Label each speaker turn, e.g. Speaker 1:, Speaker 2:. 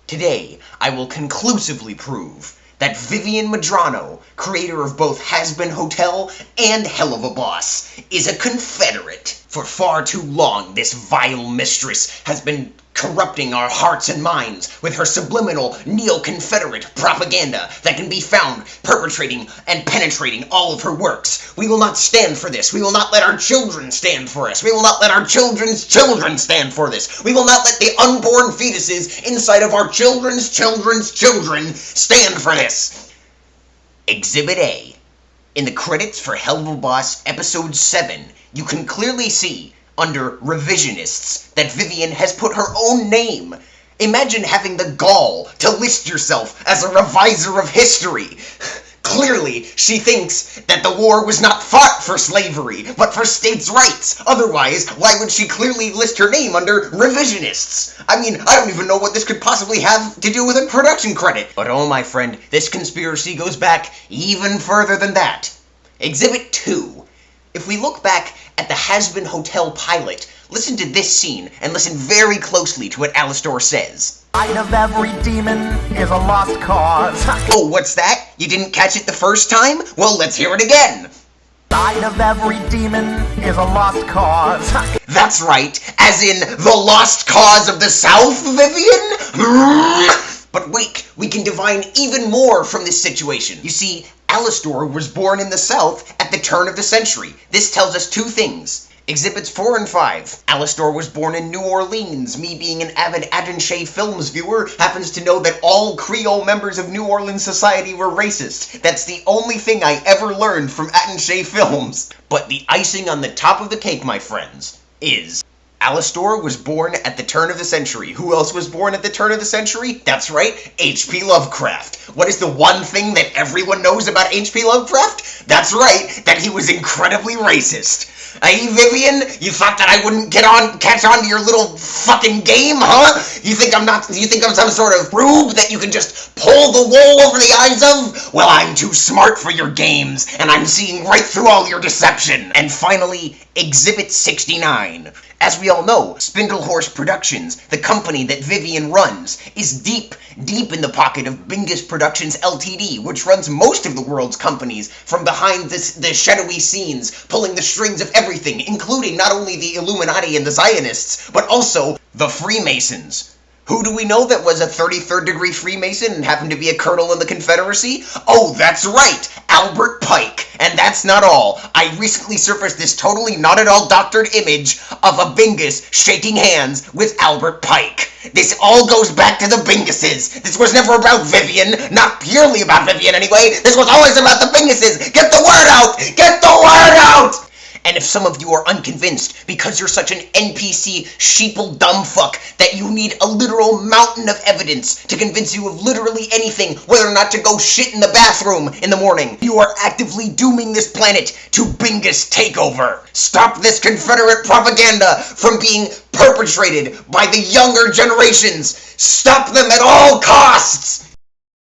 Speaker 1: Today, I will conclusively prove that Vivienne Medrano, creator of both Has-Been Hotel and Hell of a Boss, is a Confederate. For far too long, this vile mistress has been corrupting our hearts and minds with her subliminal neo-Confederate propaganda that can be found perpetrating and penetrating all of her works. We will not stand for this. We will not let our children stand for us. We will not let our children's children stand for this. We will not let the unborn fetuses inside of our children's children's children stand for this. Exhibit A. In the credits for Hell of a Boss Episode 7, you can clearly see, under Revisionists, that Vivienne has put her own name. Imagine having the gall to list yourself as a reviser of history. Clearly, she thinks that the war was not fought for slavery, but for states' rights. Otherwise, why would she clearly list her name under Revisionists? I mean, I don't even know what this could possibly have to do with a production credit. But oh, my friend, this conspiracy goes back even further than that. Exhibit 2. If we look back at the Has-Been Hotel pilot, listen to this scene and listen very closely to what Alastor says.
Speaker 2: Light of every demon is a lost cause.
Speaker 1: Oh, what's that? You didn't catch it the first time? Well, let's hear it again.
Speaker 2: Light of every demon is a lost cause.
Speaker 1: That's right, as in the lost cause of the South, Vivienne? But wait, we can divine even more from this situation. You see, Alastor was born in the South at the turn of the century. This tells us two things. Exhibits 4 and 5. Alastor was born in New Orleans. Me, being an avid Attaché Films viewer, happens to know that all Creole members of New Orleans society were racist. That's the only thing I ever learned from Attaché Films. But the icing on the top of the cake, my friends, is Alastor was born at the turn of the century. Who else was born at the turn of the century? That's right, H.P. Lovecraft. What is the one thing that everyone knows about H.P. Lovecraft? That's right, that he was incredibly racist. Hey, Vivienne, you thought that I wouldn't catch on to your little fucking game, huh? You think I'm some sort of rube that you can just pull the wool over the eyes of? Well, I'm too smart for your games, and I'm seeing right through all your deception. And finally, Exhibit 69. As we all know, Spindlehorse Productions, the company that Vivienne runs, is deep in the pocket of Bingus Productions Ltd, which runs most of the world's companies from behind the shadowy scenes, pulling the strings of everything, including not only the Illuminati and the Zionists, but also the Freemasons. Who do we know that was a 33rd degree Freemason and happened to be a colonel in the Confederacy? Oh, that's right, Albert Pike. And that's not all. I recently surfaced this totally not at all doctored image of a Bingus shaking hands with Albert Pike. This all goes back to the Binguses. This was never about Vivienne, not purely about Vivienne anyway. This was always about the Binguses. Get the word out! Get the word out! And if some of you are unconvinced because you're such an NPC sheeple dumb fuck that you need a literal mountain of evidence to convince you of literally anything, whether or not to go shit in the bathroom in the morning, you are actively dooming this planet to Bingus takeover. Stop this Confederate propaganda from being perpetrated by the younger generations. Stop them at all costs!